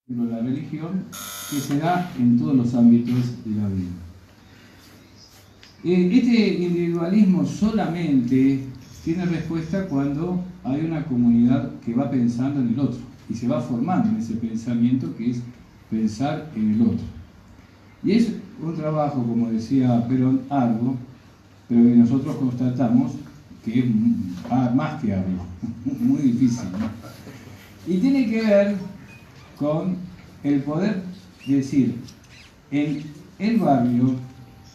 la religión, que se da en todos los ámbitos de la vida. Este individualismo solamente tiene respuesta cuando hay una comunidad que va pensando en el otro y se va formando en ese pensamiento que es pensar en el otro. Y es un trabajo, como decía Perón, arduo, pero que nosotros constatamos que es más que arduo, muy difícil, ¿no? Y tiene que ver con el poder decir en el barrio,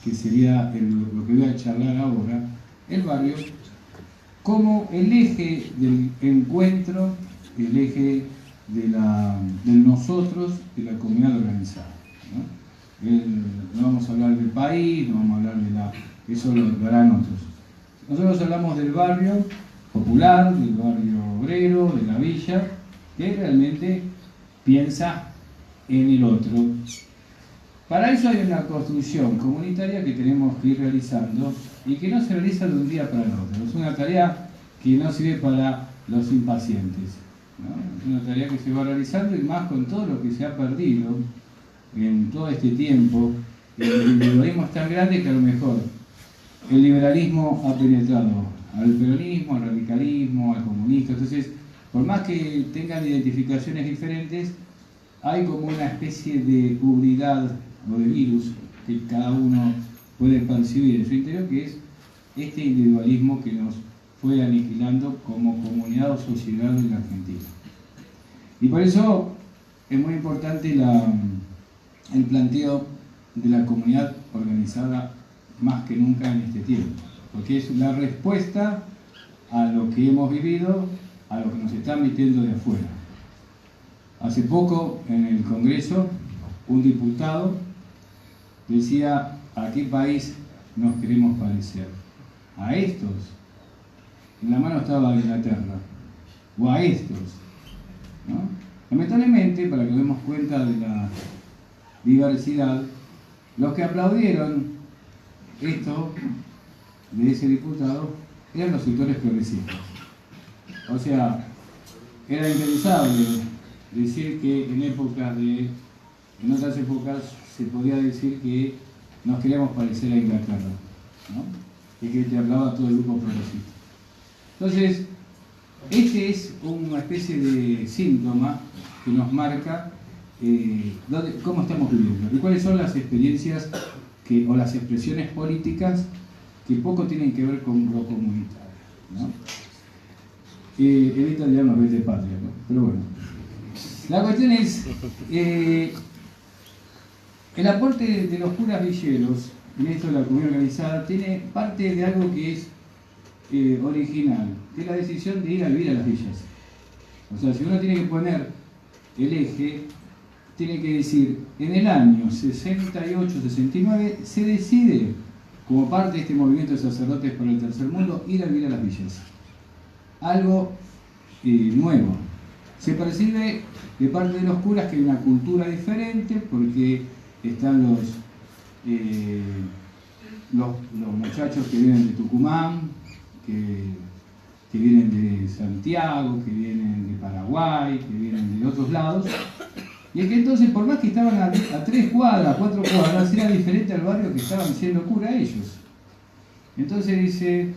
que sería lo que voy a charlar ahora, el barrio como el eje del encuentro, el eje del nosotros, de la comunidad organizada, ¿no? No vamos a hablar del país, no vamos a hablar eso lo harán otros. Nosotros hablamos del barrio popular, del barrio obrero, de la villa, que realmente piensa en el otro. Para eso hay una construcción comunitaria que tenemos que ir realizando y que no se realiza de un día para el otro. Es una tarea que no sirve para los impacientes, ¿no? Es una tarea que se va realizando y más con todo lo que se ha perdido en todo este tiempo. El individualismo es tan grande que a lo mejor el liberalismo ha penetrado al peronismo, al radicalismo, al comunismo. Entonces, por más que tengan identificaciones diferentes, hay como una especie de puridad o de virus que cada uno puede percibir en su interior, que es este individualismo que nos fue aniquilando como comunidad o sociedad en la Argentina. Y por eso es muy importante el planteo de la comunidad organizada más que nunca en este tiempo, porque es la respuesta a lo que hemos vivido, a lo que nos están metiendo de afuera. Hace poco en el Congreso un diputado decía: ¿a qué país nos queremos parecer? ¿A estos? En la mano estaba Inglaterra. ¿O a estos? ¿No? Lamentablemente, para que nos demos cuenta de la diversidad, los que aplaudieron esto de ese diputado eran los sectores progresistas. O sea, era impensable decir que en otras épocas se podía decir que nos queríamos parecer a Inglaterra, ¿no? Y que te hablaba todo el grupo progresista. Entonces, este es una especie de síntoma que nos marca cómo estamos viviendo y cuáles son las experiencias o las expresiones políticas que poco tienen que ver con lo comunitario, ¿no? En italiano es de patria, ¿no? Pero bueno. La cuestión es, el aporte de los curas villeros en esto de la comunidad organizada tiene parte de algo que es original, que es la decisión de ir a vivir a las villas. O sea, si uno tiene que poner el eje, tiene que decir, en el año 68-69 se decide, como parte de este movimiento de sacerdotes para el tercer mundo, ir a vivir a las villas. Algo nuevo. Se percibe de parte de los curas que hay una cultura diferente, porque están los muchachos que vienen de Tucumán, que vienen de Santiago, que vienen de Paraguay, que vienen de otros lados. Y es que entonces, por más que estaban a 3 cuadras, 4 cuadras, era diferente al barrio que estaban siendo cura ellos. Entonces dice,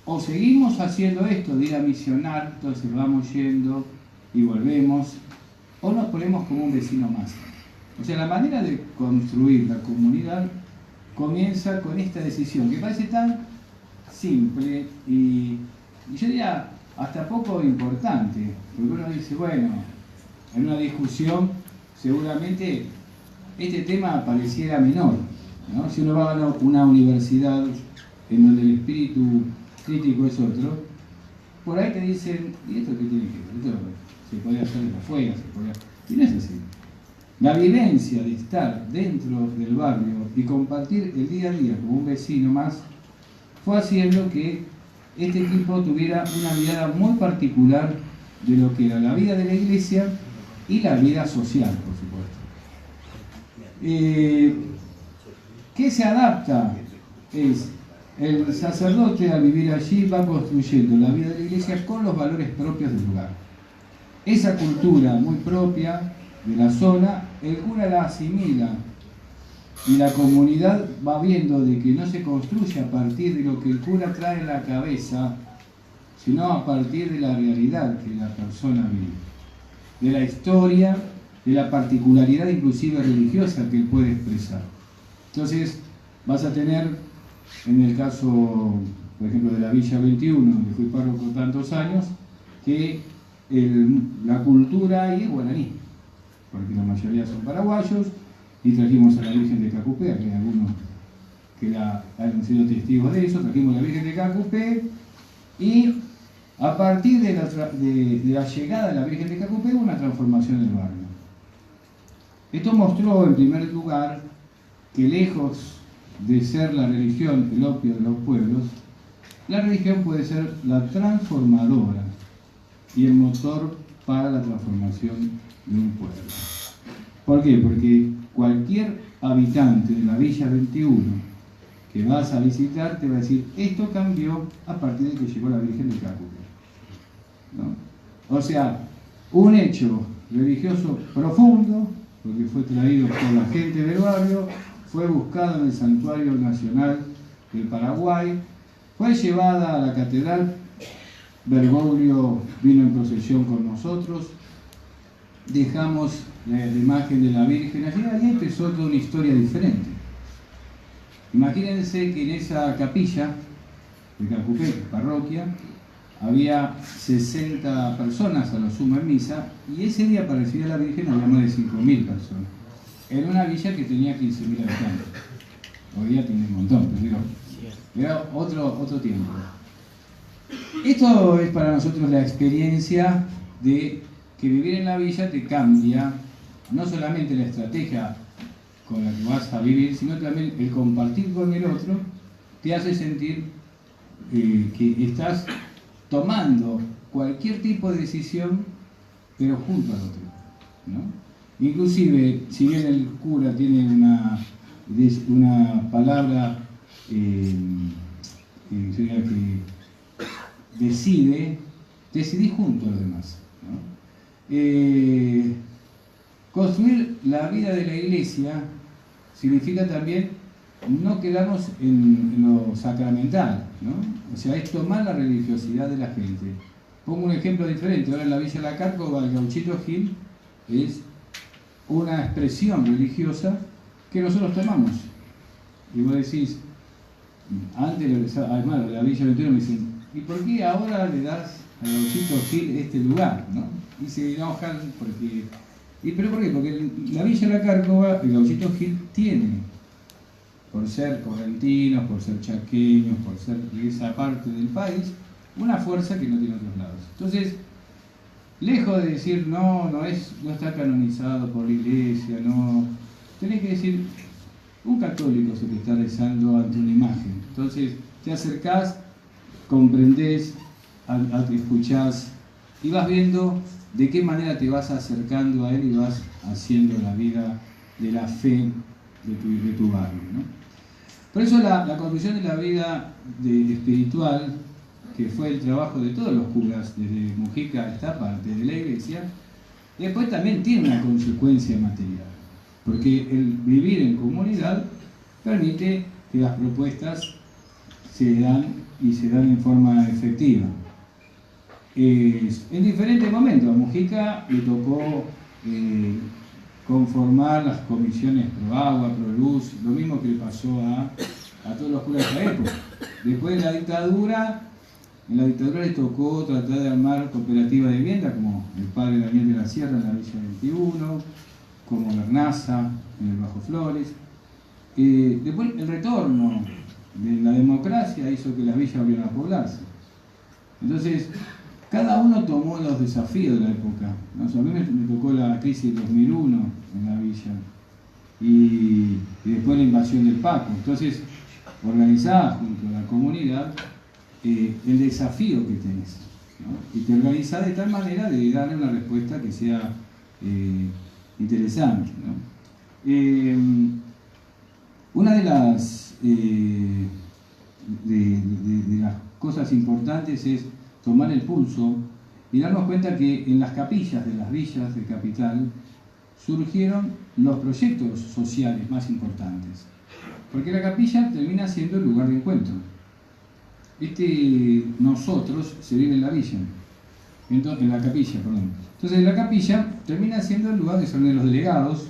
o seguimos haciendo esto de ir a misionar, entonces vamos yendo y volvemos, o nos ponemos como un vecino más. O sea, la manera de construir la comunidad comienza con esta decisión, que parece tan simple y yo diría hasta poco importante, porque uno dice, bueno, en una discusión seguramente este tema pareciera menor, ¿no? Si uno va a una universidad en donde el espíritu crítico es otro, por ahí te dicen, ¿y esto qué tiene que ver? Esto se podía hacer desde afuera, y no es así. La vivencia de estar dentro del barrio y compartir el día a día como un vecino más fue haciendo que este equipo tuviera una mirada muy particular de lo que era la vida de la iglesia y la vida social, por supuesto. ¿Qué se adapta? Es el sacerdote al vivir allí va construyendo la vida de la iglesia con los valores propios del lugar. Esa cultura muy propia de la zona, el cura la asimila y la comunidad va viendo de que no se construye a partir de lo que el cura trae en la cabeza, sino a partir de la realidad que la persona vive, de la historia, de la particularidad inclusive religiosa que él puede expresar. Entonces vas a tener, en el caso, por ejemplo, de la Villa 21, donde fui párroco tantos años, que la cultura ahí es guaraní, porque la mayoría son paraguayos, y trajimos a la Virgen de Cacupé, que hay algunos que han sido testigos de eso, trajimos a la Virgen de Cacupé, y a partir de la llegada de la Virgen de Cacupé hubo una transformación del barrio. Esto mostró, en primer lugar, que lejos de ser la religión el opio de los pueblos, la religión puede ser la transformadora y el motor para la transformación de un pueblo. ¿Por qué? Porque cualquier habitante de la Villa 21 que vas a visitar te va a decir, esto cambió a partir de que llegó la Virgen de Cacupé, ¿no? O sea, un hecho religioso profundo, porque fue traído por la gente del barrio, fue buscado en el Santuario Nacional del Paraguay, fue llevada a la catedral, Bergoglio vino en procesión con nosotros, dejamos la imagen de la Virgen allí, y empezó toda una historia diferente. Imagínense que en esa capilla de Cacupé, parroquia, había 60 personas a lo sumo en misa, y ese día para recibir a la Virgen había más de 5.000 personas. Era una villa que tenía 15.000 habitantes. Hoy día tiene un montón, pero era otro tiempo. Esto es para nosotros la experiencia de que vivir en la villa te cambia no solamente la estrategia con la que vas a vivir, sino también el compartir con el otro te hace sentir que estás tomando cualquier tipo de decisión, pero junto al otro, ¿no? Inclusive, si bien el cura tiene una palabra que decidí junto a los demás, ¿no? Construir la vida de la iglesia significa también no quedarnos en lo sacramental, ¿no? O sea, es tomar la religiosidad de la gente. Pongo un ejemplo diferente. Ahora en la Villa La Cárcova, el Gauchito Gil es una expresión religiosa que nosotros tomamos. Y vos decís, antes, además de la Villa 21 me dicen, ¿y por qué ahora le das al Gauchito Gil este lugar, ¿no? Y se enojan porque... ¿Pero por qué? Porque la Villa La Cárcova, el Gauchito Gil tiene, por ser correntinos, por ser chaqueños, por ser de esa parte del país, una fuerza que no tiene otros lados. Entonces, lejos de decir no está canonizado por la iglesia, no, tenés que decir, un católico se te está rezando ante una imagen. Entonces, te acercás, comprendés, escuchás y vas viendo de qué manera te vas acercando a él y vas haciendo la vida de la fe de tu barrio, ¿no? Por eso la construcción de la vida espiritual, que fue el trabajo de todos los curas, desde Mujica a esta parte de la iglesia, después también tiene una consecuencia material, porque el vivir en comunidad permite que las propuestas se dan en forma efectiva. En diferentes momentos, a Mujica le tocó conformar las comisiones pro agua, pro luz, lo mismo que le pasó a todos los curas de esa época. Después de la dictadura, en la dictadura le tocó tratar de armar cooperativas de vivienda, como el padre Daniel de la Sierra en la Villa 21, como Bernaza en el Bajo Flores. Después el retorno de la democracia hizo que las villas volvieran a poblarse. Entonces, cada uno tomó los desafíos de la época, ¿no? O sea, a mí me tocó la crisis del 2001 en la villa y después la invasión del Paco. Entonces, organizás junto a la comunidad el desafío que tenés, ¿no? Y te organizás de tal manera de darle una respuesta que sea interesante, ¿no? Una de las cosas importantes es tomar el pulso y darnos cuenta que en las capillas de las villas de Capital surgieron los proyectos sociales más importantes. Porque la capilla termina siendo el lugar de encuentro. Nosotros se vive en la villa, en la capilla, perdón. Entonces la capilla termina siendo el lugar de se reúnen los delegados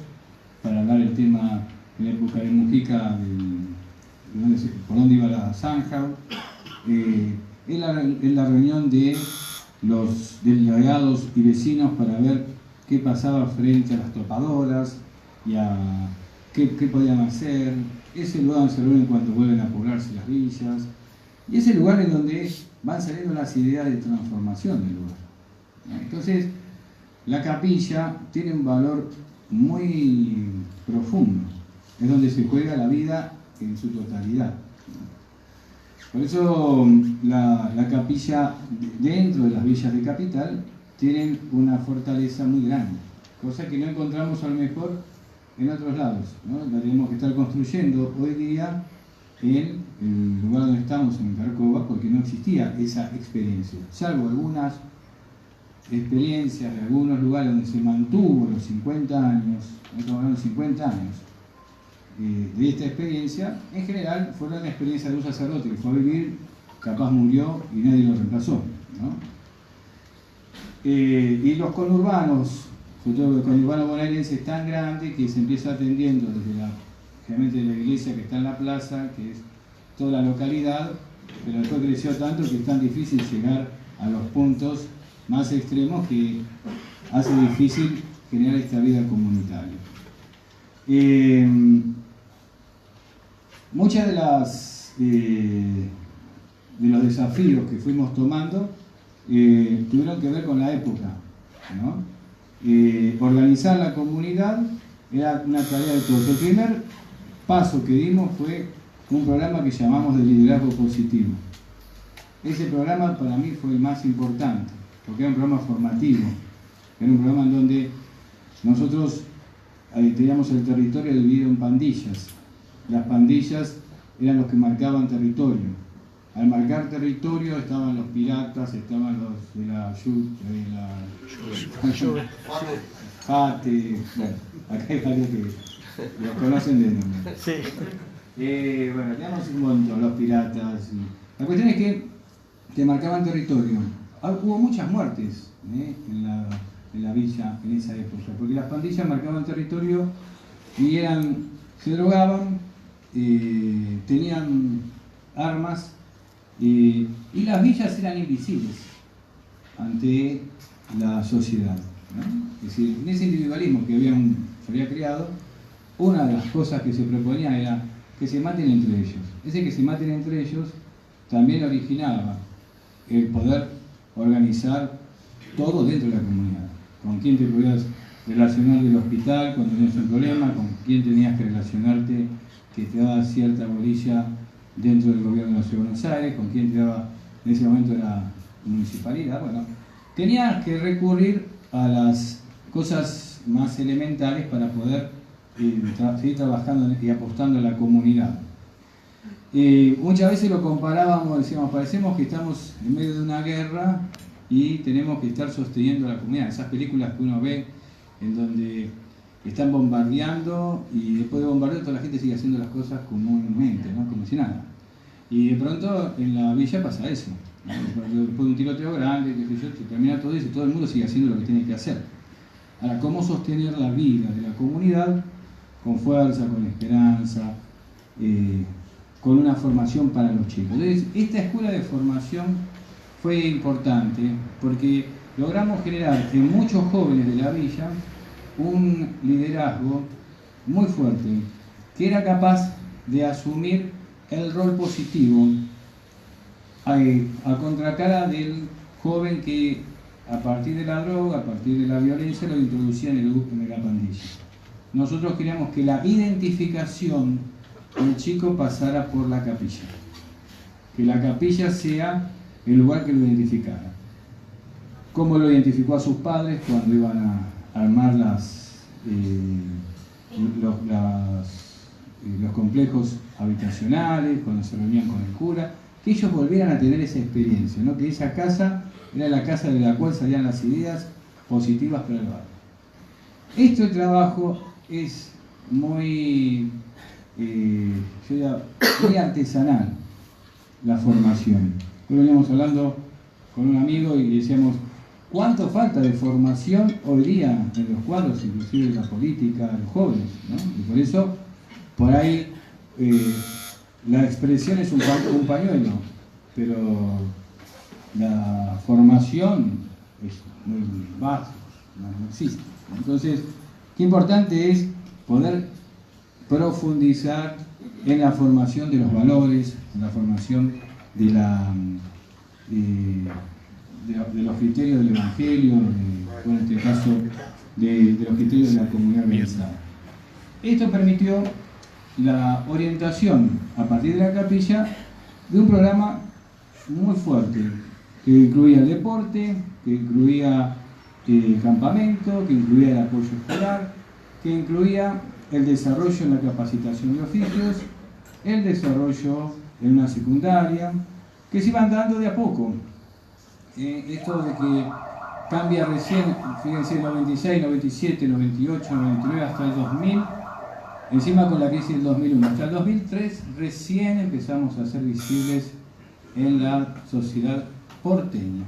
para hablar el tema en la época de Mujica, por dónde iba la zanja. Es la reunión de los delegados y vecinos para ver qué pasaba frente a las topadoras y a qué podían hacer. Es el lugar donde se reúnen cuando vuelven a poblarse las villas. Y es el lugar en donde van saliendo las ideas de transformación del lugar. Entonces, la capilla tiene un valor muy profundo. Es donde se juega la vida en su totalidad. Por eso la capilla dentro de las villas de capital tienen una fortaleza muy grande, cosa que no encontramos a lo mejor en otros lados, ¿no? La tenemos que estar construyendo hoy día en el lugar donde estamos, en Carcova, porque no existía esa experiencia, salvo algunas experiencias de algunos lugares donde se mantuvo los 50 años, estamos hablando de 50 años, de esta experiencia. En general fue una experiencia de un sacerdote que fue a vivir, capaz murió y nadie lo reemplazó, ¿no? Y los conurbanos, sobre todo el conurbano bonaerense, es tan grande que se empieza atendiendo desde generalmente la iglesia que está en la plaza, que es toda la localidad, pero después creció tanto que es tan difícil llegar a los puntos más extremos que hace difícil generar esta vida comunitaria. Muchas de los desafíos que fuimos tomando tuvieron que ver con la época, ¿no? Organizar la comunidad era una tarea de todos. El primer paso que dimos fue un programa que llamamos de liderazgo positivo. Ese programa para mí fue el más importante, porque era un programa formativo, era un programa en donde nosotros teníamos el territorio dividido en pandillas. Las pandillas eran los que marcaban territorio. Al marcar territorio estaban los piratas, estaban los de la Fate, bueno, acá hay varios que los conocen de nombre. Sí. Bueno, teníamos un montón, los piratas. La cuestión es que marcaban territorio. Hubo muchas muertes en la villa en esa época, porque las pandillas marcaban territorio y se drogaban, tenían armas, y las villas eran invisibles ante la sociedad, ¿no? Es decir, en ese individualismo que se había creado, una de las cosas que se proponía era que se maten entre ellos. Ese que se maten entre ellos también originaba el poder organizar todo dentro de la comunidad. Con quién te podías relacionar del hospital cuando tenías un problema, con quién tenías que relacionarte que te daba cierta bolilla dentro del gobierno de la Ciudad de Buenos Aires, con quién te daba, en ese momento era municipalidad. Bueno, tenías que recurrir a las cosas más elementales para poder seguir trabajando y apostando a la comunidad. Muchas veces lo comparábamos, decíamos, parecemos que estamos en medio de una guerra y tenemos que estar sosteniendo a la comunidad. Esas películas que uno ve en donde están bombardeando y después de bombardear toda la gente sigue haciendo las cosas comúnmente, ¿no? Como si nada. Y de pronto en la villa pasa eso, ¿no? Después de un tiroteo grande, qué sé yo, se termina todo eso y todo el mundo sigue haciendo lo que tiene que hacer. Ahora, ¿cómo sostener la vida de la comunidad con fuerza, con esperanza, con una formación para los chicos? Entonces, esta escuela de formación fue importante porque logramos generar en muchos jóvenes de la villa un liderazgo muy fuerte que era capaz de asumir el rol positivo a contracara del joven que a partir de la droga, a partir de la violencia lo introducía en el grupo de la pandilla. Nosotros queríamos que la identificación del chico pasara por la capilla, que la capilla sea el lugar que lo identificara. ¿Cómo lo identificó a sus padres cuando iban a armar los complejos habitacionales, cuando se reunían con el cura? Que ellos volvieran a tener esa experiencia, ¿no? Que esa casa era la casa de la cual salían las ideas positivas para el barrio. Este trabajo es muy, muy artesanal, la formación. Hoy veníamos hablando con un amigo y decíamos, ¿cuánto falta de formación hoy día en los cuadros, inclusive en la política, de los jóvenes, ¿no? Y por eso, por ahí, la expresión es un pañuelo, pero la formación es muy básica, no existe. Entonces, qué importante es poder profundizar en la formación de los valores, en la formación de los criterios del Evangelio, en este caso de los criterios de la comunidad organizada. Esto permitió la orientación a partir de la capilla de un programa muy fuerte, que incluía el deporte, que incluía el campamento, que incluía el apoyo escolar, que incluía el desarrollo en la capacitación de oficios, el desarrollo en una secundaria, que se iban dando de a poco. Esto de que cambia recién, fíjense, 96, 97, 98, 99 hasta el 2000, encima con la crisis del 2001. Hasta el 2003 recién empezamos a ser visibles en la sociedad porteña.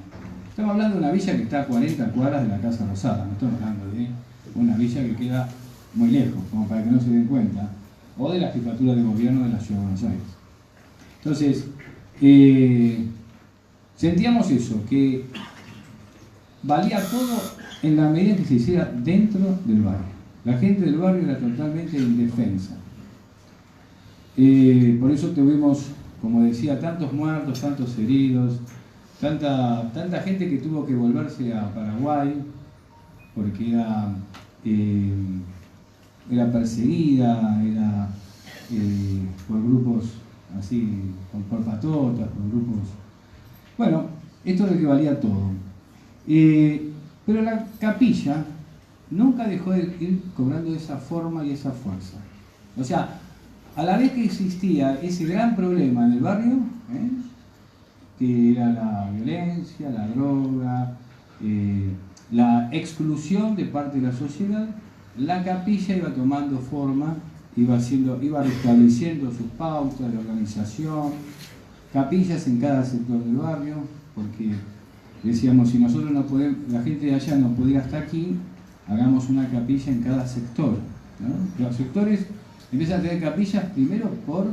Estamos hablando de una villa que está a 40 cuadras de la Casa Rosada, no estamos hablando de una villa que queda muy lejos, como para que no se den cuenta, o de la jefatura de gobierno de la Ciudad de Buenos Aires. Entonces, sentíamos eso, que valía todo en la medida que se hiciera dentro del barrio. La gente del barrio era totalmente indefensa. Por eso tuvimos, como decía, tantos muertos, tantos heridos, tanta gente que tuvo que volverse a Paraguay porque era perseguida, era por grupos así, por patotas, por grupos. Bueno, esto de que valía todo. Pero la capilla nunca dejó de ir cobrando esa forma y esa fuerza. O sea, a la vez que existía ese gran problema en el barrio, que era la violencia, la droga, la exclusión de parte de la sociedad, la capilla iba tomando forma, iba restableciendo sus pautas de organización, capillas en cada sector del barrio, porque decíamos, si nosotros no podemos, la gente de allá no puede ir hasta aquí, hagamos una capilla en cada sector, ¿no? Los sectores empiezan a tener capillas primero por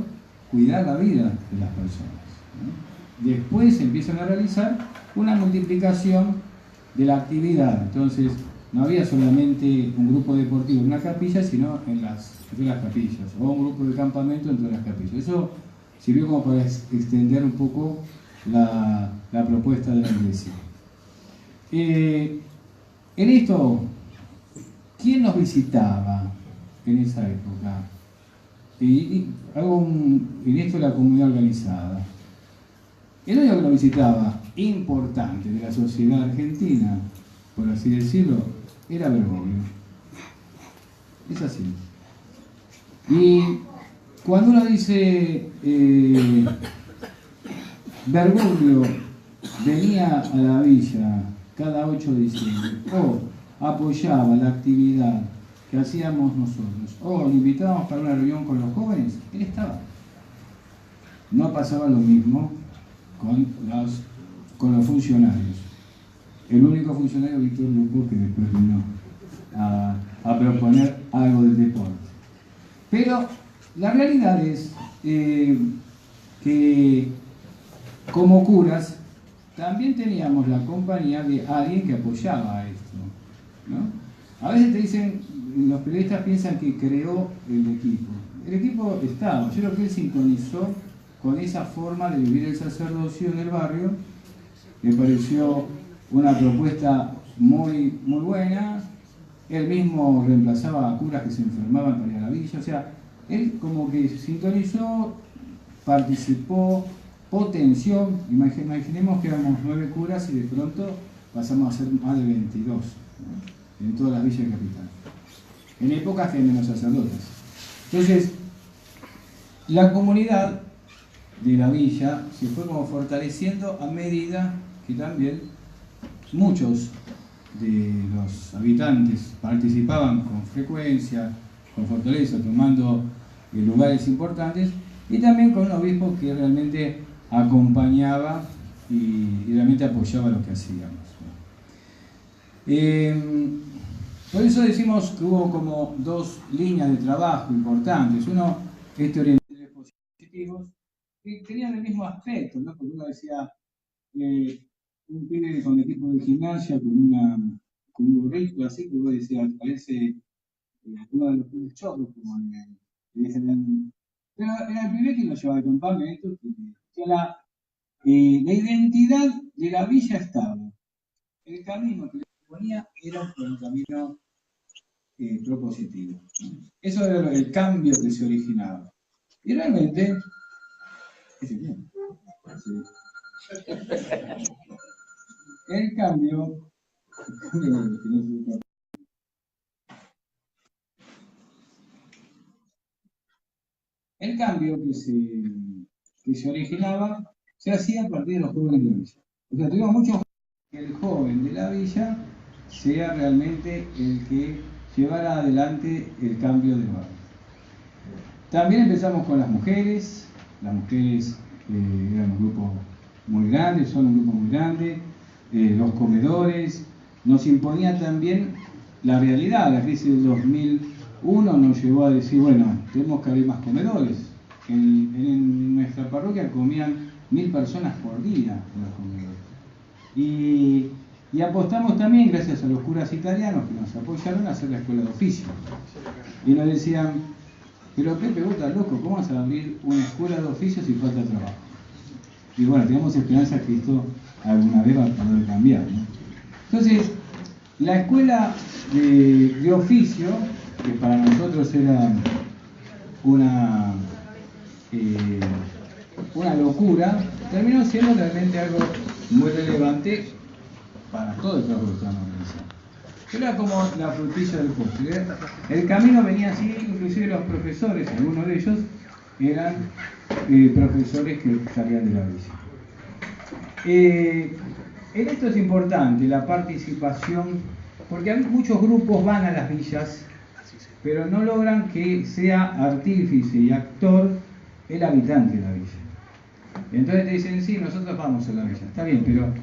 cuidar la vida de las personas, ¿no? Después empiezan a realizar una multiplicación de la actividad. Entonces, no había solamente un grupo deportivo en una capilla, sino entre las capillas, o un grupo de campamento entre las capillas. Eso sirvió como para extender un poco la propuesta de la iglesia. En esto, ¿quién nos visitaba en esa época? En esto la comunidad organizada. El único que nos visitaba, importante de la sociedad argentina, por así decirlo, era Bergoglio. Es así. Y cuando uno dice Bergoglio venía a la villa cada 8 de diciembre, o apoyaba la actividad que hacíamos nosotros, o lo invitábamos para una reunión con los jóvenes, él estaba. No pasaba lo mismo con los funcionarios. El único funcionario, Víctor Lupo, que después vino a proponer algo del deporte. Pero la realidad es que como curas también teníamos la compañía de alguien que apoyaba esto, ¿no? A veces te dicen, los periodistas piensan que creó el equipo. El equipo estaba, yo creo que él sintonizó con esa forma de vivir el sacerdocio en el barrio. Me pareció una propuesta muy, muy buena. Él mismo reemplazaba a curas que se enfermaban para ir a la villa. O sea, él como que sintonizó, participó, potenció. Imaginemos que éramos 9 curas y de pronto pasamos a ser más de 22, ¿no? En todas las villas de capital. En épocas que hay menos sacerdotes. Entonces, la comunidad de la villa se fue como fortaleciendo a medida que también muchos de los habitantes participaban con frecuencia, con fortaleza, tomando lugares importantes, y también con un obispo que realmente acompañaba y realmente apoyaba lo que hacíamos. Por eso decimos que hubo como dos líneas de trabajo importantes. Uno, este orientadores positivos, que tenían el mismo aspecto, ¿no? Porque uno decía, un pibe con equipo de gimnasia, con un burrito así, que vos decías, parece uno de los pibes chorros, como le dicen. Pero era el pibe que lo llevaba de campamento, que la identidad de la villa estaba. El camino que le ponía era un camino propositivo. Eso era el cambio que se originaba. Y realmente, el cambio, que se originaba se hacía a partir de los jóvenes de la villa. O sea, tuvimos muchos que el joven de la villa sea realmente el que llevara adelante el cambio de barrio. También empezamos con las mujeres eran un grupo muy grande, son un grupo muy grande, los comedores, nos imponía también la realidad. La crisis del 2001 nos llevó a decir, bueno, tenemos que abrir más comedores. En nuestra parroquia comían 1000 personas por día en los comedores. Y apostamos también, gracias a los curas italianos que nos apoyaron, a hacer la escuela de oficio. Y nos decían, pero Pepe, vos estás loco, ¿cómo vas a abrir una escuela de oficio si falta trabajo? Y bueno, tenemos esperanza que esto alguna vez va a poder cambiar, ¿no? Entonces, la escuela de oficio, que para nosotros era una locura, terminó siendo realmente algo muy relevante para todo el trabajo que estaban organizando. Era como la frutilla del postre. El camino venía así, inclusive los profesores, algunos de ellos eran profesores que salían de la villa. En esto es importante la participación, porque muchos grupos van a las villas, pero no logran que sea artífice y actor el habitante de la villa. Entonces te dicen, sí, nosotros vamos a la villa, está bien, pero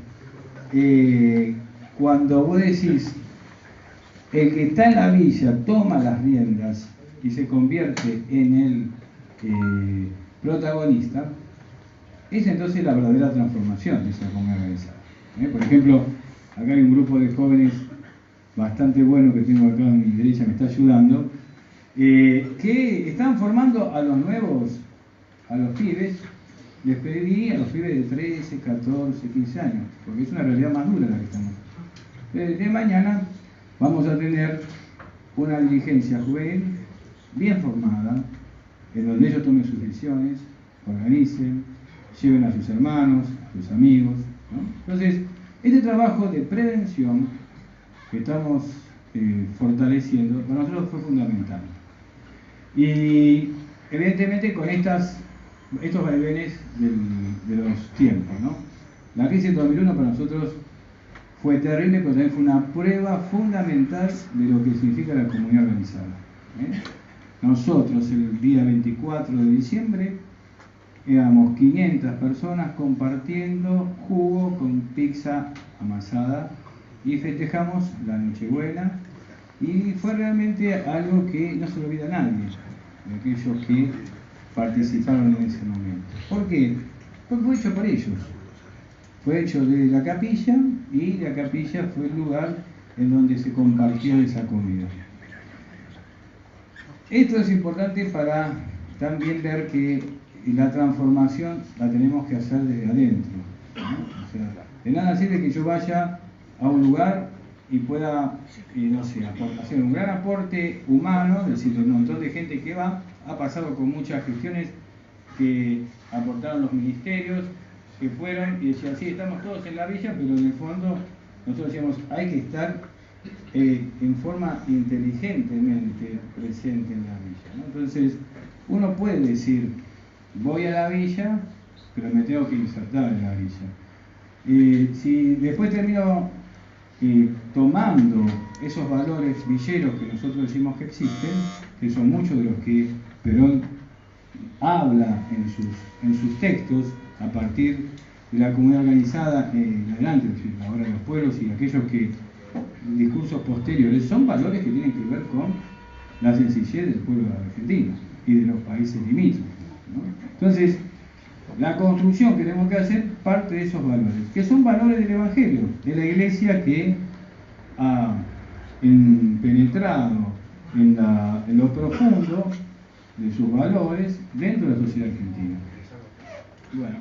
cuando vos decís, el que está en la villa toma las riendas y se convierte en el protagonista, es entonces la verdadera transformación de esa comunidad organizada. Por ejemplo, acá hay un grupo de jóvenes bastante bueno que tengo acá a mi derecha, me está ayudando, que están formando a los nuevos, a los pibes. Les pedí a los pibes de 13, 14, 15 años, porque es una realidad más dura la que estamos. De mañana vamos a tener una dirigencia juvenil bien formada, en donde ellos tomen sus decisiones, organicen, lleven a sus hermanos, a sus amigos, ¿no? Entonces, este trabajo de prevención que estamos fortaleciendo, para nosotros fue fundamental. Y evidentemente con estos vaivenes de los tiempos, ¿no? La crisis del 2001 para nosotros fue terrible, pero también fue una prueba fundamental de lo que significa la comunidad organizada. Nosotros el día 24 de diciembre éramos 500 personas compartiendo jugo con pizza amasada y festejamos la Nochebuena, y fue realmente algo que no se lo olvida a nadie de aquellos que participaron en ese momento. ¿Por qué? Porque fue hecho por ellos. Fue hecho desde la capilla, y la capilla fue el lugar en donde se compartió esa comida. Esto es importante para también ver que la transformación la tenemos que hacer desde adentro, ¿no? O sea, de nada sirve que yo vaya a un lugar y pueda, no sé, hacer un gran aporte humano, es decir, un montón de gente que ha pasado con muchas gestiones que aportaron los ministerios, que fueron y decían, sí, estamos todos en la villa, pero en el fondo nosotros decíamos, hay que estar en forma inteligentemente presente en la villa, ¿no? Entonces, uno puede decir, voy a la villa, pero me tengo que insertar en la villa. Si después termino tomando esos valores villeros que nosotros decimos que existen, que son muchos de los que Perón habla en sus textos, a partir de la comunidad organizada en adelante, es decir, ahora los pueblos y aquellos que discursos posteriores, son valores que tienen que ver con la sencillez del pueblo de Argentina y de los países limítrofes, ¿no? Entonces, la construcción que tenemos que hacer parte de esos valores, que son valores del Evangelio, de la Iglesia que ha penetrado en lo profundo de sus valores dentro de la sociedad argentina. Bueno,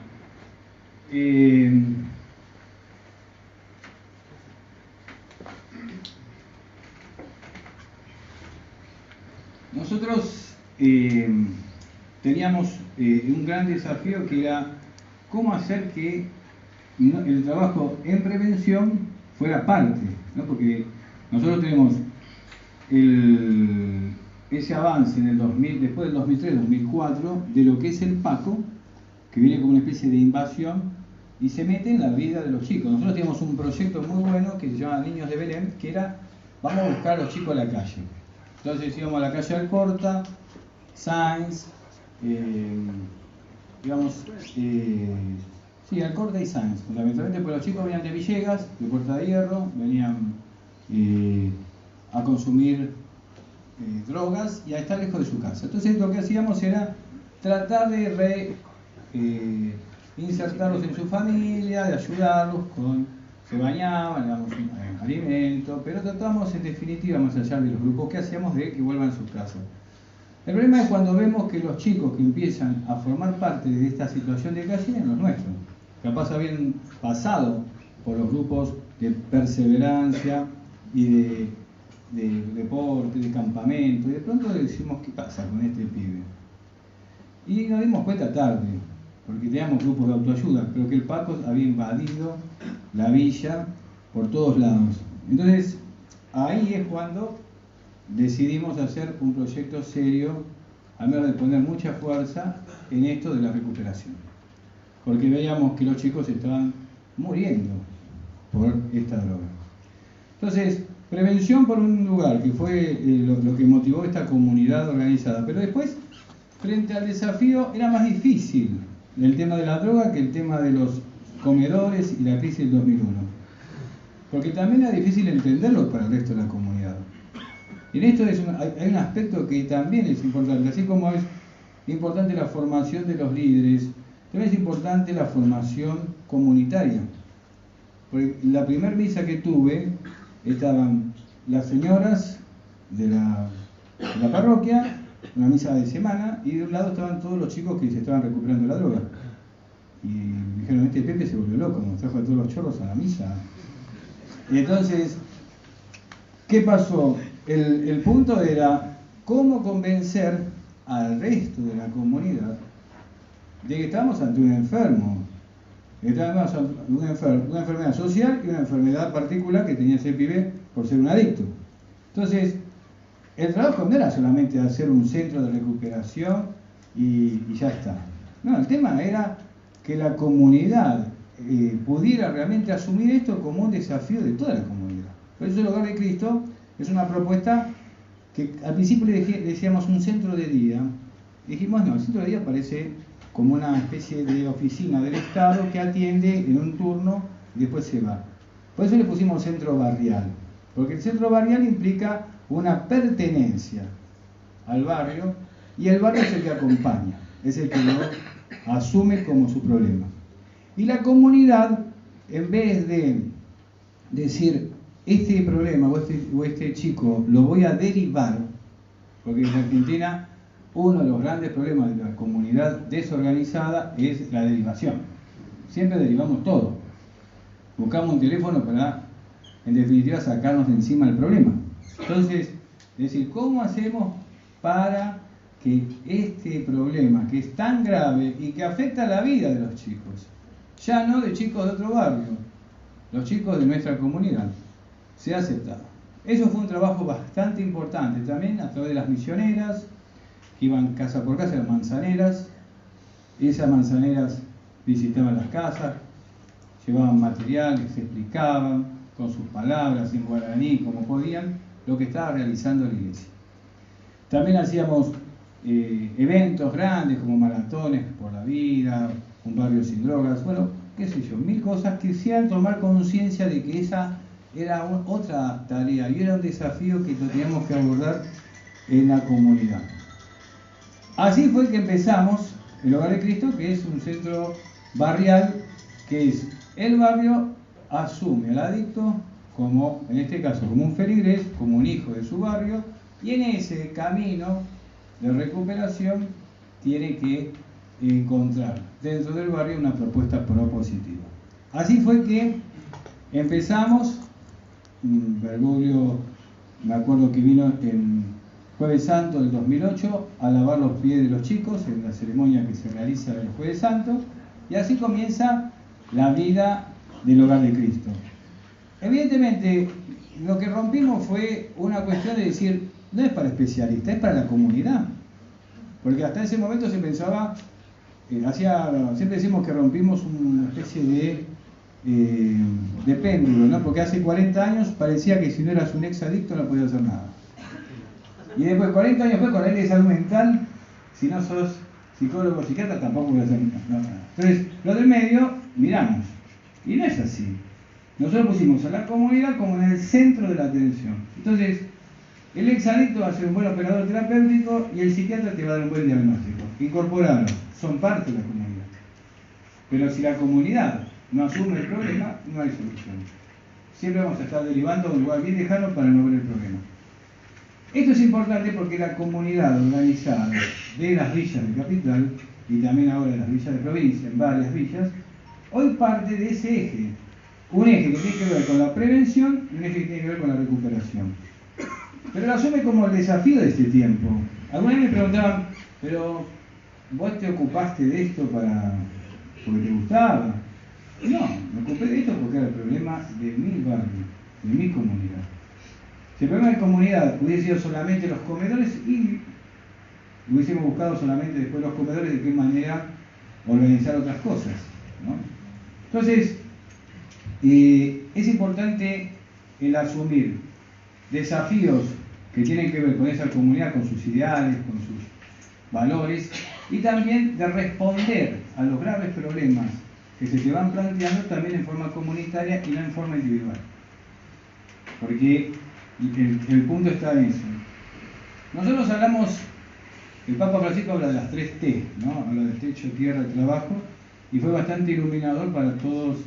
nosotros teníamos un gran desafío que era cómo hacer que el trabajo en prevención fuera parte, ¿no? Porque nosotros tenemos ese avance en el 2000, después del 2003-2004 de lo que es el PACO, que viene como una especie de invasión y se mete en la vida de los chicos. Nosotros teníamos un proyecto muy bueno que se llama Niños de Belén, que era, vamos a buscar a los chicos a la calle. Entonces íbamos a la calle Alcorta, Sáenz, Alcorta y Sáenz, fundamentalmente porque los chicos venían de Villegas, de Puerta de Hierro, venían a consumir drogas y a estar lejos de su casa. Entonces lo que hacíamos era tratar de insertarlos en su familia, de ayudarlos se bañaban, le damos un alimento, pero tratamos en definitiva, más allá de los grupos que hacíamos, de que vuelvan a su casa. El problema es cuando vemos que los chicos que empiezan a formar parte de esta situación de calle eran los nuestros. Capaz habían pasado por los grupos de perseverancia y de deporte, de campamento, y de pronto decimos, ¿qué pasa con este pibe? Y nos dimos cuenta tarde, porque teníamos grupos de autoayuda, pero que el PACO había invadido la villa por todos lados. Entonces, ahí es cuando decidimos hacer un proyecto serio, al menos de poner mucha fuerza en esto de la recuperación. Porque veíamos que los chicos estaban muriendo por esta droga. Entonces, prevención por un lugar, que fue lo que motivó esta comunidad organizada. Pero después, frente al desafío, era más difícil el tema de la droga que el tema de los comedores y la crisis del 2001. Porque también era difícil entenderlo para el resto de la comunidad. Y en esto hay un aspecto que también es importante. Así como es importante la formación de los líderes, también es importante la formación comunitaria. Porque la primera misa que tuve, estaban las señoras de la parroquia, una misa de semana, y de un lado estaban todos los chicos que se estaban recuperando de la droga. Y me dijeron, este Pepe se volvió loco, nos trajo a todos los chorros a la misa. Y entonces, ¿qué pasó? El punto era cómo convencer al resto de la comunidad de que estábamos ante un enfermo. Estábamos ante una enfermedad social y una enfermedad particular que tenía ese pibe por ser un adicto. Entonces, el trabajo no era solamente hacer un centro de recuperación y ya está. No, el tema era que la comunidad pudiera realmente asumir esto como un desafío de toda la comunidad. Por eso el Hogar de Cristo es una propuesta que al principio le decíamos un centro de día. Dijimos, no, el centro de día parece como una especie de oficina del Estado que atiende en un turno y después se va. Por eso le pusimos centro barrial, porque el centro barrial implica una pertenencia al barrio y el barrio es el que acompaña, es el que lo asume como su problema. Y la comunidad, en vez de decir, este problema o este chico lo voy a derivar, porque en Argentina uno de los grandes problemas de la comunidad desorganizada es la derivación. Siempre derivamos todo. Buscamos un teléfono para, en definitiva, sacarnos de encima el problema. Entonces, es decir, ¿cómo hacemos para que este problema, que es tan grave y que afecta la vida de los chicos, ya no de chicos de otro barrio, los chicos de nuestra comunidad, sea aceptado? Eso fue un trabajo bastante importante, también a través de las misioneras, que iban casa por casa, eran manzaneras, y esas manzaneras visitaban las casas, llevaban materiales, explicaban, con sus palabras en guaraní, como podían, lo que estaba realizando la iglesia. También hacíamos eventos grandes como maratones por la vida, un barrio sin drogas, bueno, qué sé yo, 1000 cosas que hacían tomar conciencia de que esa era otra tarea y era un desafío que teníamos que abordar en la comunidad. Así fue que empezamos el Hogar de Cristo, que es un centro barrial, que es el barrio asume al adicto como, en este caso, como un feligrés, como un hijo de su barrio, y en ese camino de recuperación tiene que encontrar dentro del barrio una propuesta propositiva. Así fue que empezamos. Bergoglio, me acuerdo que vino en Jueves Santo del 2008 a lavar los pies de los chicos en la ceremonia que se realiza el Jueves Santo, y así comienza la vida del Hogar de Cristo. Evidentemente, lo que rompimos fue una cuestión de decir, no es para especialistas, es para la comunidad. Porque hasta ese momento se pensaba, siempre decimos que rompimos una especie de péndulo, ¿no? Porque hace 40 años parecía que si no eras un exadicto no podías hacer nada. Y después, 40 años después, con la ley de salud mental, si no sos psicólogo o psiquiatra, tampoco podías hacer nada. Entonces, lo del medio, miramos. Y no es así. Nosotros pusimos a la comunidad como en el centro de la atención. Entonces, el exadicto va a ser un buen operador terapéutico y el psiquiatra te va a dar un buen diagnóstico. Incorporarlo, son parte de la comunidad. Pero si la comunidad no asume el problema, no hay solución. Siempre vamos a estar derivando a un lugar bien lejano para no ver el problema. Esto es importante porque la comunidad organizada de las villas de capital y también ahora de las villas de provincia, en varias villas, hoy parte de ese eje. Un eje que tiene que ver con la prevención y un eje que tiene que ver con la recuperación. Pero lo asume como el desafío de este tiempo. Alguna vez me preguntaban, pero ¿vos te ocupaste de esto porque te gustaba? No, me ocupé de esto porque era el problema de mi barrio, de mi comunidad. Si el problema de comunidad hubiese sido solamente los comedores, y hubiésemos buscado solamente después los comedores de qué manera organizar otras cosas, ¿no? Entonces, es importante el asumir desafíos que tienen que ver con esa comunidad, con sus ideales, con sus valores, y también de responder a los graves problemas que se te van planteando también en forma comunitaria y no en forma individual. Porque el punto está en eso. Nosotros hablamos, el Papa Francisco habla de las 3 T, ¿no? Habla de techo, tierra y trabajo, y fue bastante iluminador para todos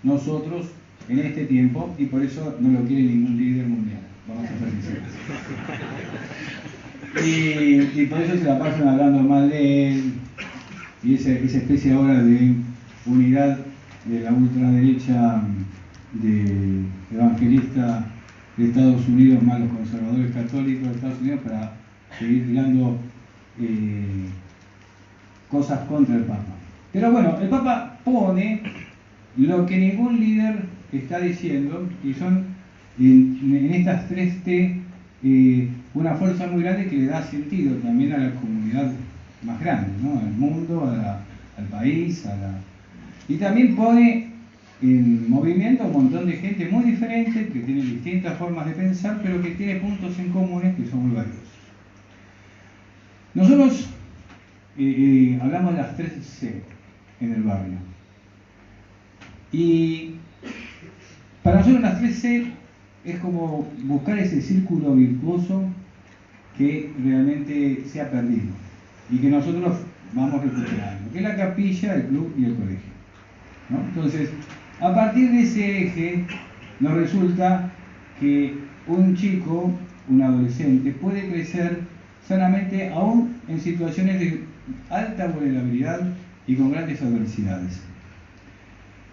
nosotros en este tiempo, y por eso no lo quiere ningún líder mundial. Vamos a ser sinceros. Y por eso se la pasan hablando mal de él, y esa especie ahora de unidad de la ultraderecha de evangelista de Estados Unidos más los conservadores católicos de Estados Unidos para seguir tirando cosas contra el Papa. Pero bueno, el Papa pone lo que ningún líder está diciendo, y son en estas 3 T una fuerza muy grande que le da sentido también a la comunidad más grande, ¿no? Al mundo, al país, y también pone en movimiento a un montón de gente muy diferente que tiene distintas formas de pensar, pero que tiene puntos en comunes que son muy valiosos. Nosotros hablamos de las 3 C en el barrio. Y para nosotros las 3 C es como buscar ese círculo virtuoso que realmente se ha perdido y que nosotros vamos recuperando, que es la capilla, el club y el colegio, ¿no? Entonces, a partir de ese eje nos resulta que un chico, un adolescente, puede crecer sanamente aún en situaciones de alta vulnerabilidad y con grandes adversidades.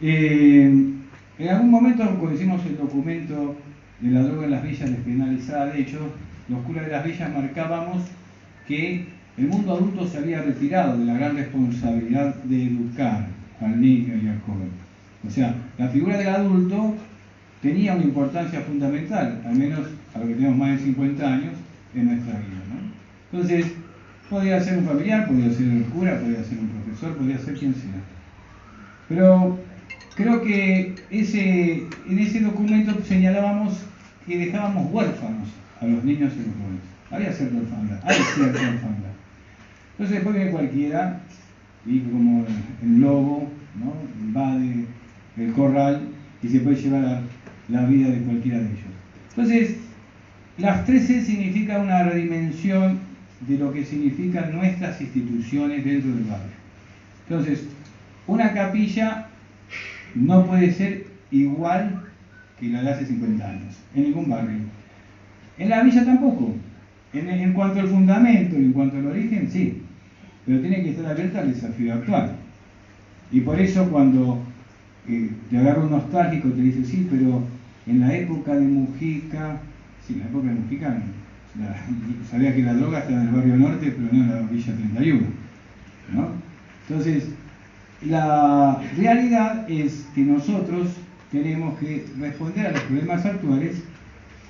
En algún momento, cuando hicimos el documento de la droga en las villas despenalizada, de hecho, los curas de las villas marcábamos que el mundo adulto se había retirado de la gran responsabilidad de educar al niño y al joven. O sea, la figura del adulto tenía una importancia fundamental, al menos a los que tenemos más de 50 años en nuestra vida, ¿no? Entonces, podía ser un familiar, podía ser un cura, podía ser un profesor, podía ser quien sea. Pero creo que en ese documento señalábamos que dejábamos huérfanos a los niños y los jóvenes. Había cierta orfandad, hay cierta orfandad. Entonces después viene cualquiera, y como el lobo, ¿no?, invade el corral y se puede llevar la vida de cualquiera de ellos. Entonces, las 3C significa una redimensión de lo que significan nuestras instituciones dentro del barrio. Entonces, una capilla no puede ser igual que la de hace 50 años, en ningún barrio. En la villa tampoco. En cuanto al fundamento, en cuanto al origen, sí. Pero tiene que estar abierta al desafío actual. Y por eso cuando te agarra un nostálgico te dice, sí, pero en la época de Mujica, sí, en la época de Mujica, sabía que la droga estaba en el barrio norte, pero no en la Villa 31, ¿no? Entonces, la realidad es que nosotros tenemos que responder a los problemas actuales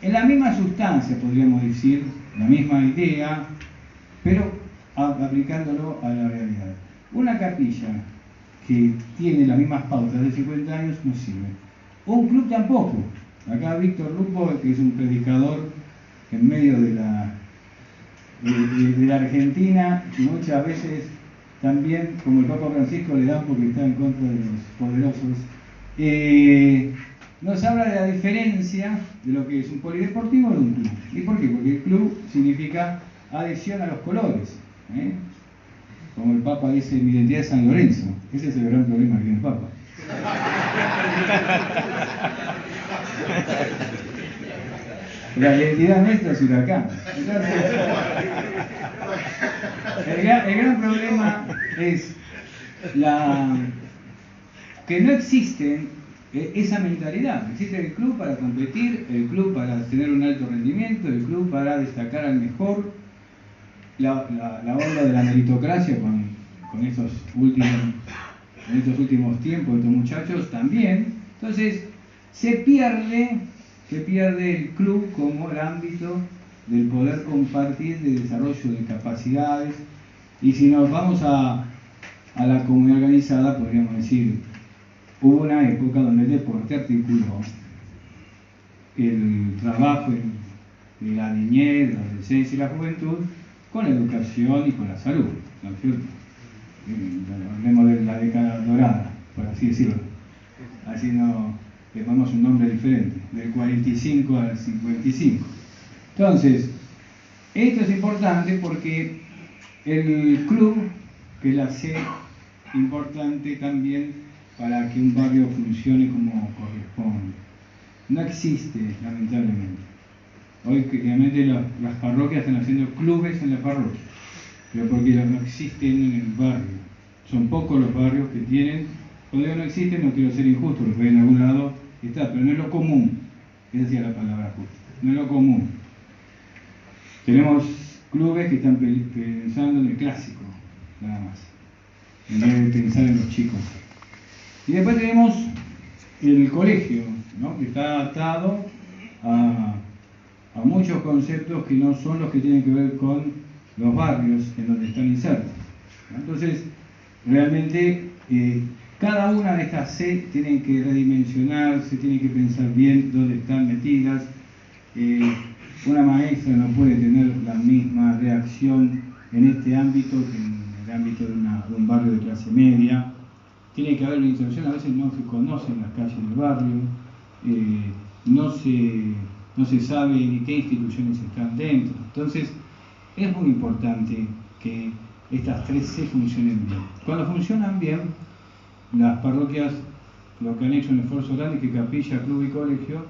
en la misma sustancia, podríamos decir, la misma idea, pero aplicándolo a la realidad. Una capilla que tiene las mismas pautas de 50 años no sirve. Un club tampoco. Acá Víctor Lupo, que es un predicador en medio de la Argentina, y muchas veces también, como el Papa Francisco le da porque está en contra de los poderosos, nos habla de la diferencia de lo que es un polideportivo de un club. ¿Y por qué? Porque el club significa adhesión a los colores. Como el Papa dice, mi identidad es San Lorenzo. Ese es el gran problema que tiene el Papa. La identidad nuestra es Huracán. Entonces, el gran problema es que no existe esa mentalidad. Existe el club para competir, el club para tener un alto rendimiento, el club para destacar al mejor, la onda de la meritocracia con estos últimos tiempos, estos muchachos también. Entonces se pierde el club como el ámbito del poder compartir, de desarrollo de capacidades. Y si nos vamos a la comunidad organizada, podríamos decir, hubo una época donde el deporte articuló el trabajo de la niñez, la adolescencia y la juventud con la educación y con la salud, ¿no es cierto? Hablemos de la década dorada, por así decirlo. Así no le ponemos un nombre diferente, del 45 al 55. Entonces, esto es importante porque el club, que es la C, importante también para que un barrio funcione como corresponde. No existe, lamentablemente. Hoy, realmente, las parroquias están haciendo clubes en la parroquia, pero porque no existen en el barrio. Son pocos los barrios que tienen. Cuando no existen, no quiero ser injusto, porque en algún lado está, pero no es lo común. Esa sería la palabra justa. No es lo común. Tenemos clubes que están pensando en el clásico, nada más, en vez de pensar en los chicos. Y después tenemos el colegio, ¿no?, que está atado a muchos conceptos que no son los que tienen que ver con los barrios en donde están insertos, ¿no? Entonces, realmente, cada una de estas C tienen que redimensionarse, tienen que pensar bien dónde están metidas. Una maestra no puede tener la misma reacción en este ámbito que en el ámbito de un barrio de clase media. Tiene que haber una inserción, a veces no se conocen las calles del barrio, no se sabe ni qué instituciones están dentro. Entonces, es muy importante que estas 3C funcionen bien. Cuando funcionan bien, las parroquias, lo que han hecho un esfuerzo grande es que capilla, club y colegio,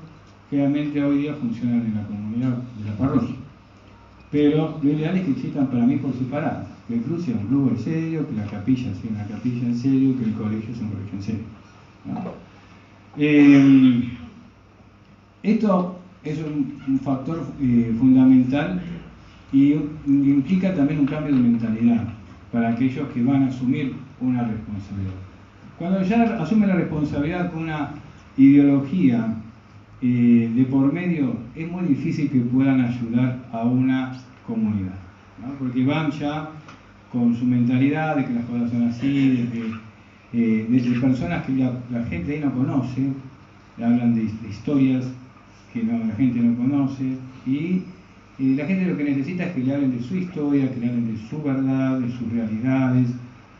realmente hoy día funcionan en la comunidad de la parroquia. Pero lo ideal es que existan para mí por separado. Que el club sea un club en serio, que la capilla sea una capilla en serio, que el colegio sea un colegio en serio, ¿no? Esto es un factor fundamental y implica también un cambio de mentalidad para aquellos que van a asumir una responsabilidad. Cuando ya asumen la responsabilidad con una ideología de por medio, es muy difícil que puedan ayudar a una comunidad, ¿no? Porque van ya con su mentalidad de que las cosas son así, de que desde personas que la gente ahí no conoce, hablan de historias que la gente no conoce, y la gente lo que necesita es que le hablen de su historia, que le hablen de su verdad, de sus realidades,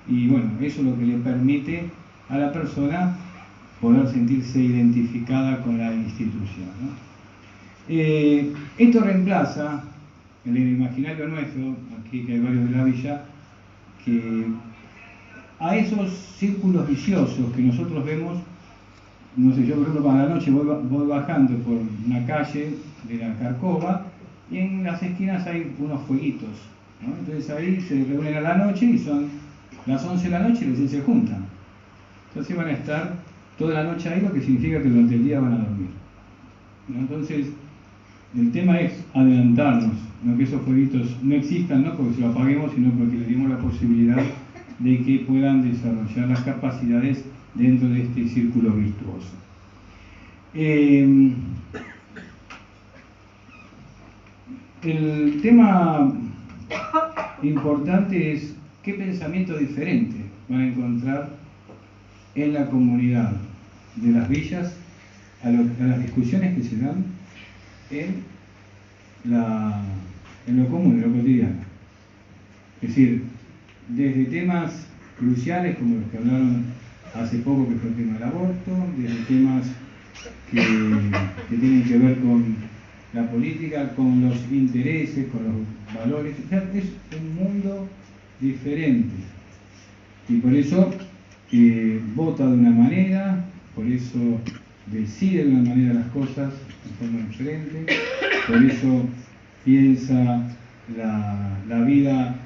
y bueno, eso es lo que le permite a la persona poder sentirse identificada con la institución, ¿no? Esto reemplaza en el imaginario nuestro, aquí que hay varios de la villa, que a esos círculos viciosos que nosotros vemos. No sé, yo por ejemplo para la noche voy bajando por una calle de la Carcova y en las esquinas hay unos fueguitos, ¿no? Entonces ahí se reúnen a la noche y son las 11 de la noche y recién se juntan. Entonces van a estar toda la noche ahí, lo que significa que durante el día van a dormir, ¿no? Entonces el tema es adelantarnos, no que esos fueguitos no existan, no porque se lo apaguemos, sino porque les dimos la posibilidad de que puedan desarrollar las capacidades dentro de este círculo virtuoso. El tema importante es qué pensamiento diferente van a encontrar en la comunidad de las villas a las discusiones que se dan en lo común, en lo cotidiano. Es decir, desde temas cruciales como los que hablaron hace poco, que fue el tema del aborto, desde temas que tienen que ver con la política, con los intereses, con los valores. O sea, es un mundo diferente y por eso vota de una manera, por eso decide de una manera las cosas de forma diferente, por eso piensa la vida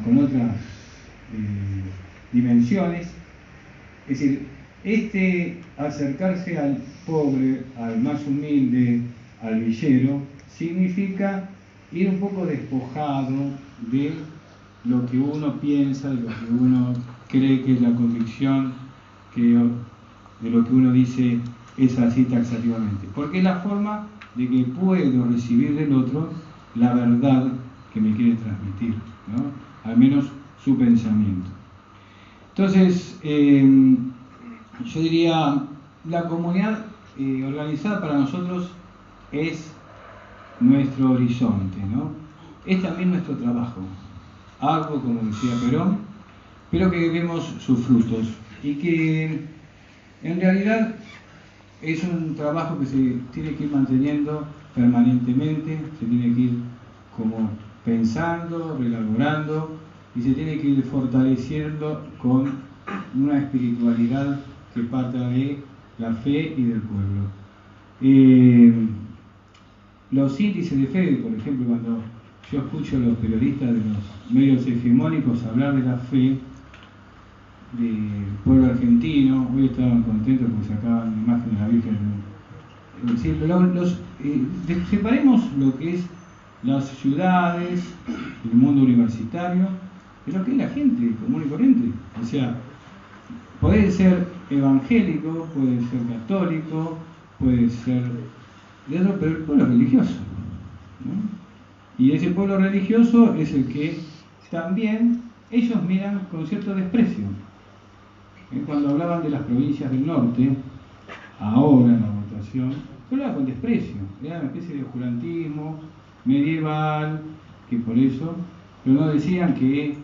con otras dimensiones. Es decir, acercarse al pobre, al más humilde, al villero, significa ir un poco despojado de lo que uno piensa, de lo que uno cree que es la convicción, de lo que uno dice es así taxativamente. Porque es la forma de que puedo recibir del otro la verdad que me quiere transmitir, ¿no? Al menos su pensamiento. Entonces, yo diría, la comunidad organizada para nosotros es nuestro horizonte, ¿no? Es también nuestro trabajo, algo como decía Perón, pero que vemos sus frutos y que en realidad es un trabajo que se tiene que ir manteniendo permanentemente, se tiene que ir como pensando, relaborando y se tiene que ir fortaleciendo con una espiritualidad que parta de la fe y del pueblo. Los índices de fe, por ejemplo, cuando yo escucho a los periodistas de los medios hegemónicos hablar de la fe del pueblo argentino, hoy estaban contentos porque sacaban una imagen de la Virgen. Es decir, separemos lo que es las ciudades, el mundo universitario, de lo que es la gente común y corriente. O sea, puede ser evangélico, puede ser católico, puede ser de otro, pero el pueblo religioso, ¿no? Y ese pueblo religioso es el que también ellos miran con cierto desprecio. Cuando hablaban de las provincias del norte, ahora en la votación, se hablaba con desprecio, era una especie de oscurantismo medieval, que por eso, pero no decían que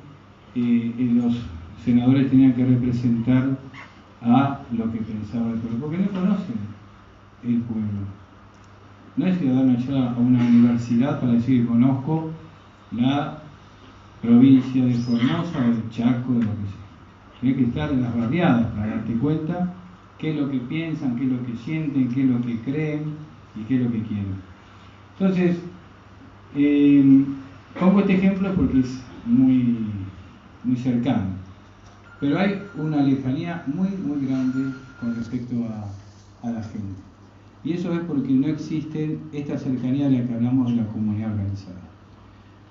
los senadores tenían que representar a lo que pensaba el pueblo, porque no conocen el pueblo. No es que van allá a una universidad para decir que conozco la provincia de Formosa o de Chaco, de lo que sea. Tienes que estar en las barriadas para darte cuenta qué es lo que piensan, qué es lo que sienten, qué es lo que creen y qué es lo que quieren. Entonces, pongo este ejemplo porque es muy, muy cercano, pero hay una lejanía muy, muy grande con respecto a la gente. Y eso es porque no existe esta cercanía de la que hablamos de la comunidad organizada.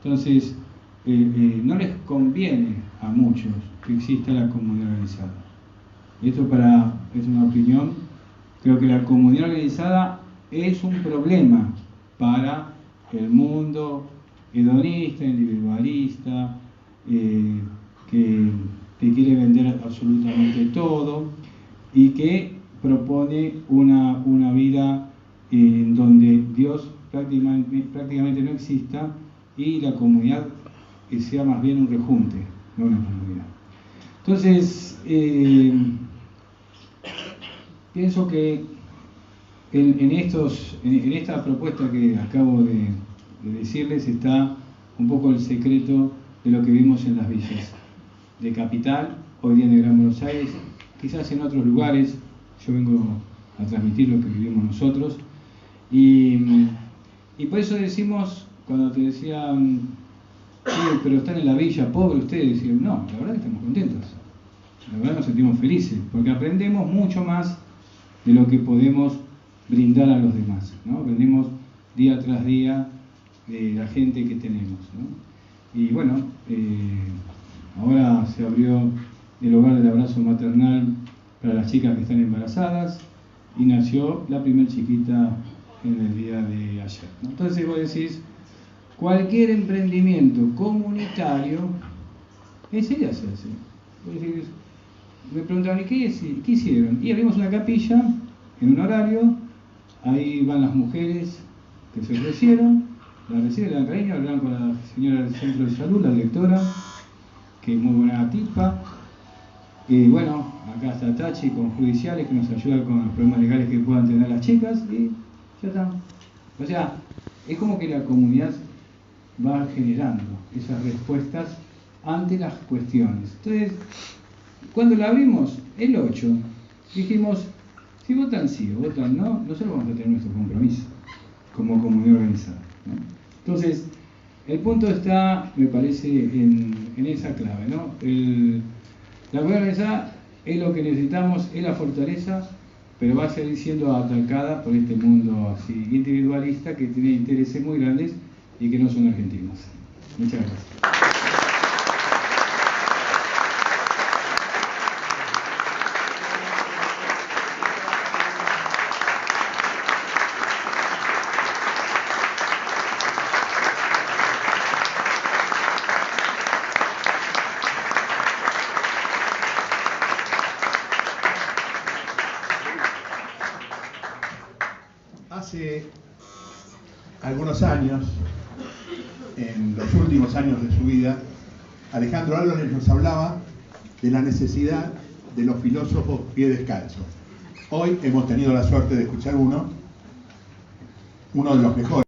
Entonces, no les conviene a muchos que exista la comunidad organizada. Esto es una opinión. Creo que la comunidad organizada es un problema para el mundo hedonista, individualista, que te quiere vender absolutamente y que propone una vida en donde Dios prácticamente no exista y la comunidad que sea más bien un rejunte, no una comunidad. Entonces, pienso que en esta propuesta que acabo de decirles está un poco el secreto de lo que vimos en las villas de Capital, hoy día en el Gran Buenos Aires, quizás en otros lugares. Yo vengo a transmitir lo que vivimos nosotros y por eso decimos, cuando te decían, sí, pero están en la villa, pobre ustedes, decían, no, la verdad que estamos contentos, la verdad nos sentimos felices, porque aprendemos mucho más de lo que podemos brindar a los demás, ¿no? Aprendemos día tras día de la gente que tenemos, ¿no? Y bueno, ahora se abrió el hogar del abrazo maternal para las chicas que están embarazadas y nació la primer chiquita en el día de ayer, ¿no? Entonces vos decís, cualquier emprendimiento comunitario enseguida se hace. Vos decís, me preguntaban, ¿y qué hicieron? Y abrimos una capilla en un horario, ahí van las mujeres que se ofrecieron, la reciben, le dan cariño, hablan con la señora del centro de salud, la directora, que es muy buena tipa. Y bueno, acá está Tachi con judiciales que nos ayuda con los problemas legales que puedan tener las chicas y ya está. O sea, es como que la comunidad va generando esas respuestas ante las cuestiones. Entonces, cuando la abrimos, el 8, dijimos, si votan sí o votan no, nosotros vamos a tener nuestro compromiso como comunidad organizada, ¿no? Entonces, el punto está, me parece, en esa clave, ¿no? La comunidad organizada es lo que necesitamos, es la fortaleza, pero va a seguir siendo atacada por este mundo así individualista que tiene intereses muy grandes y que no son argentinos. Muchas gracias. Hace algunos años, en los últimos años de su vida, Alejandro Álvarez nos hablaba de la necesidad de los filósofos pie descalzo. Hoy hemos tenido la suerte de escuchar uno de los mejores.